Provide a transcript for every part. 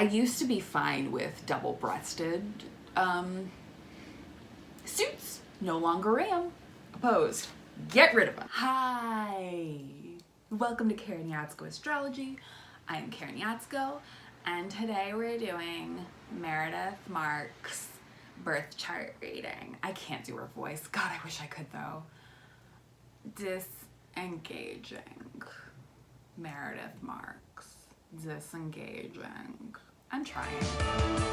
I used to be fine with double-breasted suits. No longer am. Opposed. Get rid of them. Hi. Welcome to Karen Yatsko Astrology. I am Karen Yatsko, and today we're doing Meredith Marks' birth chart reading. I can't do her voice. God, I wish I could though. Disengaging. Meredith Marks. Disengaging. I'm trying.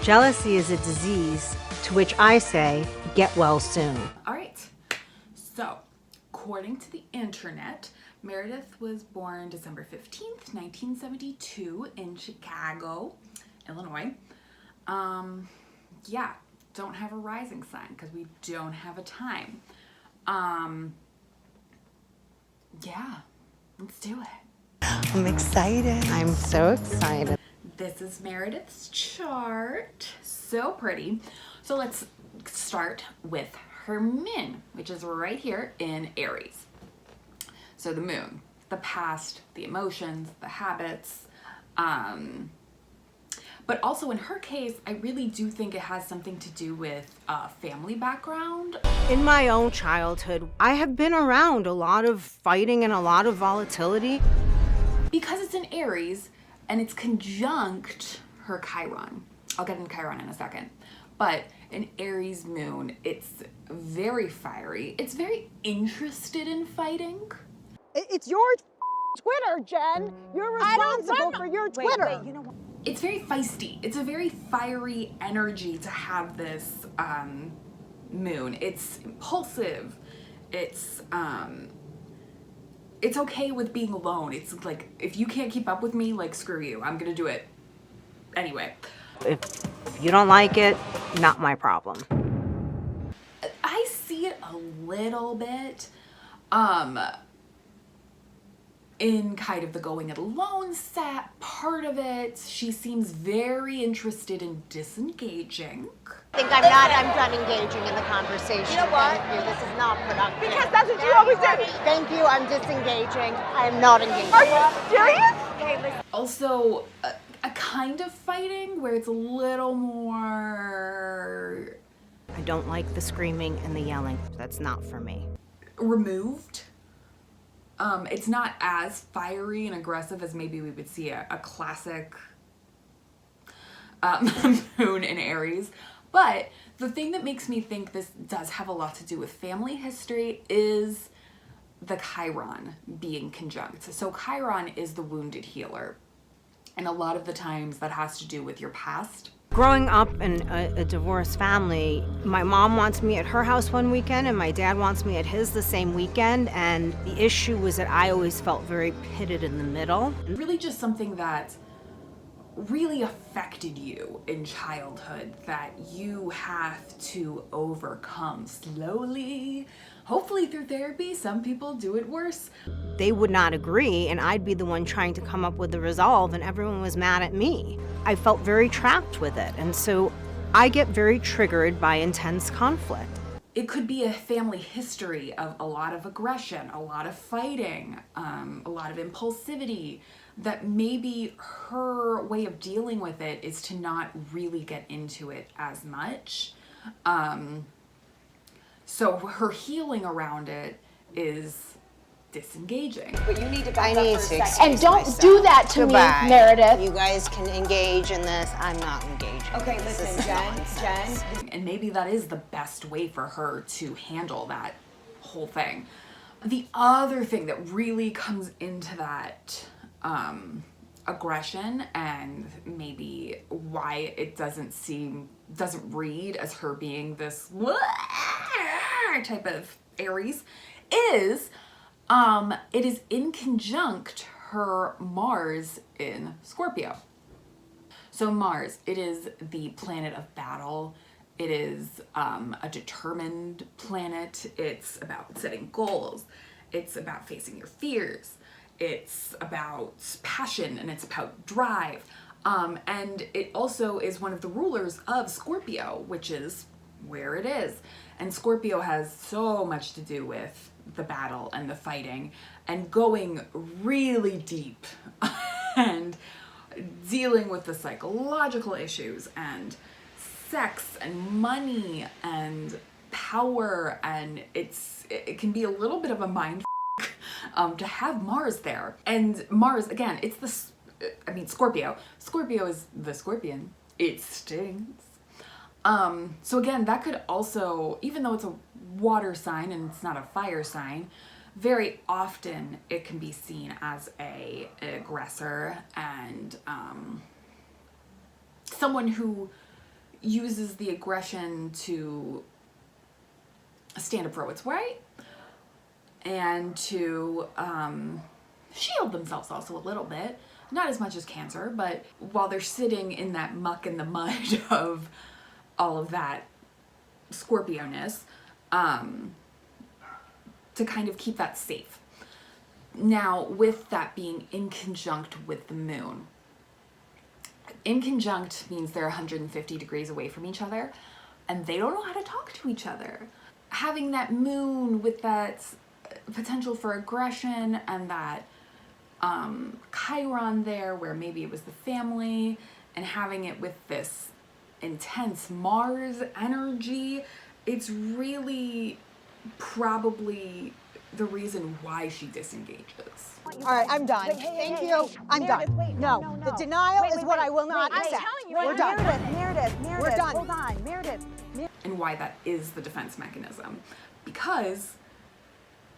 Jealousy is a disease to which I say, get well soon. All right. So, according to the internet, Meredith was born December 15th, 1972 in Chicago, Illinois. Yeah, don't have a rising sign because we don't have a time. Yeah, let's do it. I'm excited. I'm so excited. This is Meredith's chart. So pretty. So let's start with her moon, which is right here in Aries. So the moon, the past, the emotions, the habits, but also in her case, I really do think it has something to do with family background. In my own childhood, I have been around a lot of fighting and a lot of volatility. Because it's in Aries and it's conjunct her Chiron. I'll get into Chiron in a second. But an Aries moon, it's very fiery. It's very interested in fighting. It's your Twitter, Jen. You're responsible for your Twitter. Wait, you know what? It's very feisty. It's a very fiery energy to have this moon. It's impulsive. It's okay with being alone. It's like, if you can't keep up with me, like, screw you. I'm gonna do it anyway. If you don't like it, not my problem. I see it a little bit in kind of the going it alone set part of it. She seems very interested in disengaging. I think I'm done engaging in the conversation. You know what? Thank you. This is not productive. Because that's what you always do. Thank you. I'm disengaging. I'm not engaging. Are you serious? Okay, listen. Also, a kind of fighting where it's a little more I don't like the screaming and the yelling. That's not for me. removed. It's not as fiery and aggressive as maybe we would see a classic moon in Aries. But the thing that makes me think this does have a lot to do with family history is the Chiron being conjunct. So Chiron is the wounded healer. And a lot of the times that has to do with your past. Growing up in a divorced family, my mom wants me at her house one weekend and my dad wants me at his the same weekend. And the issue was that I always felt very pitted in the middle. Really just something that really affected you in childhood that you have to overcome slowly, hopefully through therapy. Some people do it worse. They would not agree, and I'd be the one trying to come up with the resolve, and everyone was mad at me. I felt very trapped with it, and so I get very triggered by intense conflict. It could be a family history of a lot of aggression, a lot of fighting, a lot of impulsivity, that maybe her way of dealing with it is to not really get into it as much. So her healing around it is disengaging. But you need to I back up need for a to second. excuse And don't myself. do that to Goodbye. me, Meredith. You guys can engage in this. I'm not engaging. Okay, This listen, is Jen. nonsense. And maybe that is the best way for her to handle that whole thing. The other thing that really comes into that aggression and maybe why it doesn't read as her being this type of Aries is it is in conjunct her Mars in Scorpio. So Mars, it is the planet of battle. It is a determined planet. It's about setting goals. It's about facing your fears. It's about passion and it's about drive. And it also is one of the rulers of Scorpio, which is where it is. And Scorpio has so much to do with the battle and the fighting and going really deep and dealing with the psychological issues and sex and money and power, and it can be a little bit of a mind to have Mars there. And Mars, again, it's Scorpio. Scorpio is the scorpion. It stings. So again, that could also, even though it's a water sign and it's not a fire sign, very often it can be seen as an aggressor and someone who uses the aggression to stand up for what's right and to shield themselves also a little bit. Not as much as Cancer, but while they're sitting in that muck and the mud of all of that Scorpio-ness, to kind of keep that safe. Now, with that being in conjunct with the moon, in conjunct means they're 150 degrees away from each other and they don't know how to talk to each other. Having that moon with that potential for aggression and that Chiron there where maybe it was the family, and having it with this intense Mars energy, it's really probably the reason why she disengages. All right, I'm done. Thank you. I'm Meredith, done. wait, No, the denial is what I will not I'm accept. telling you, We're done. Meredith, We're done. hold on, Meredith. And why that is the defense mechanism. Because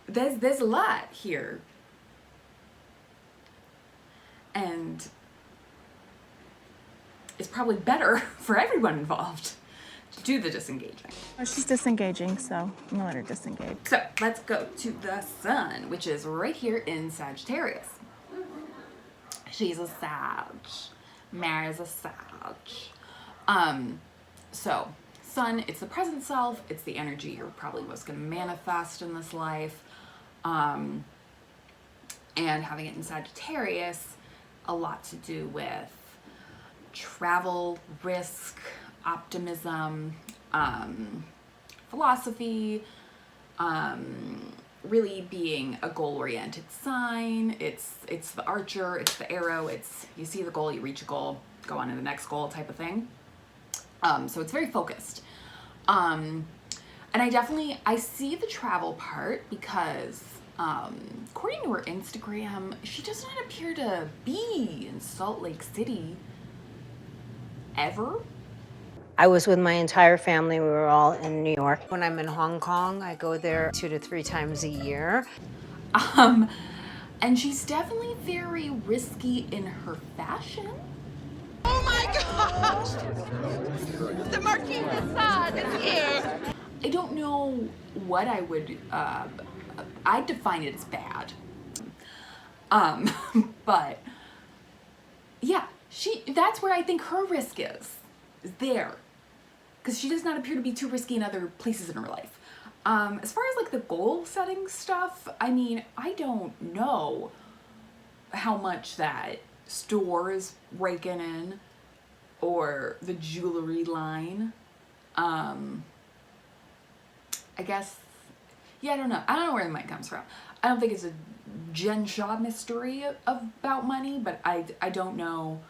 there's a lot here. And it's probably better for everyone involved to do the disengaging. Oh, she's disengaging, so I'm gonna let her disengage. So let's go to the sun, which is right here in Sagittarius. She's a Sag. Mary's a Sag. So sun, it's the present self, it's the energy you're probably most gonna manifest in this life. And having it in Sagittarius, a lot to do with travel, risk, optimism, philosophy, really being a goal-oriented sign. It's the archer, it's the arrow, it's you see the goal, you reach a goal, go on to the next goal type of thing. So it's very focused. And I see the travel part because according to her Instagram, she does not appear to be in Salt Lake City ever. I was with my entire family. We were all in New York. When I'm in Hong Kong, I go there 2 to 3 times a year. And she's definitely very risky in her fashion. Oh my gosh! The Marquis de Sade is here! I don't know what I would, I'd define it as bad. But yeah, that's where I think her risk is there. Because she does not appear to be too risky in other places in her life. As far as like the goal setting stuff, I mean, I don't know how much that store is raking in or the jewelry line. I guess, yeah, I don't know. I don't know where the money comes from. I don't think it's a Jen Shaw mystery about money, but I don't know.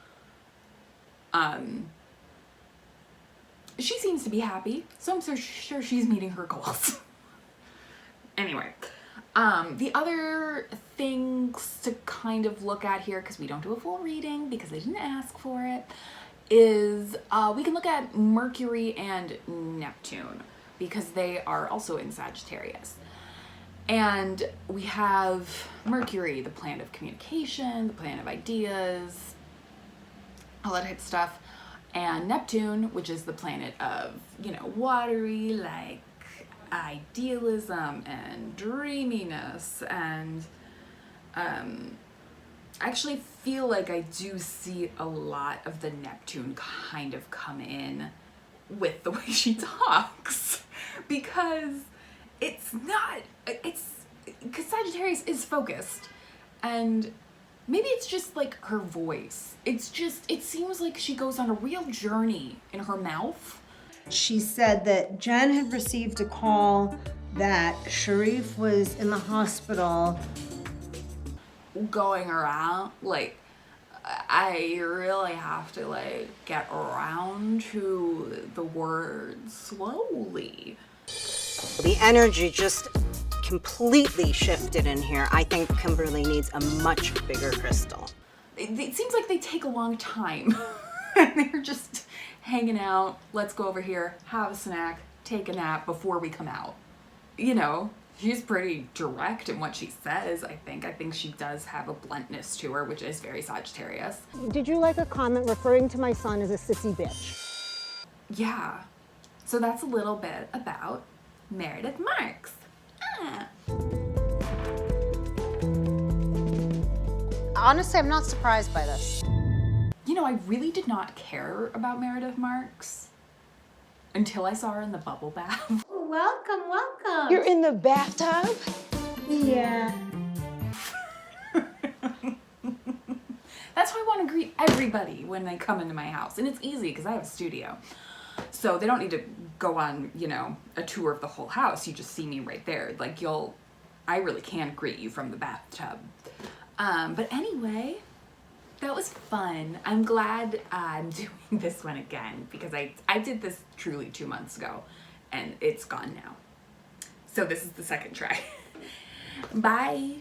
She seems to be happy, so I'm so sure she's meeting her goals. Anyway, the other things to kind of look at here, because we don't do a full reading because they didn't ask for it, is we can look at Mercury and Neptune because they are also in Sagittarius. And we have Mercury, the planet of communication, the planet of ideas, all that type of stuff. And Neptune, which is the planet of, watery, like, idealism and dreaminess. And I actually feel like I do see a lot of the Neptune kind of come in with the way she talks. Because because Sagittarius is focused. And maybe it's just like her voice. It seems like she goes on a real journey in her mouth. She said that Jen had received a call that Sharif was in the hospital. Going around, like, I really have to like get around to the words slowly. The energy just completely shifted in here. I think Kimberly needs a much bigger crystal. It seems like they take a long time. They're just hanging out. Let's go over here, have a snack, take a nap before we come out. You know, she's pretty direct in what she says, I think. I think she does have a bluntness to her, which is very Sagittarius. Did you like a comment referring to my son as a sissy bitch? Yeah. So that's a little bit about Meredith Marks. Honestly, I'm not surprised by this. You know, I really did not care about Meredith Marks until I saw her in the bubble bath. Welcome, welcome. You're in the bathtub? Yeah. That's how I want to greet everybody when they come into my house. And it's easy because I have a studio. So they don't need to go on, you know, a tour of the whole house. You just see me right there. Like I really can greet you from the bathtub. But anyway, that was fun. I'm glad I'm doing this one again because I did this truly 2 months ago and it's gone now. So this is the second try. Bye.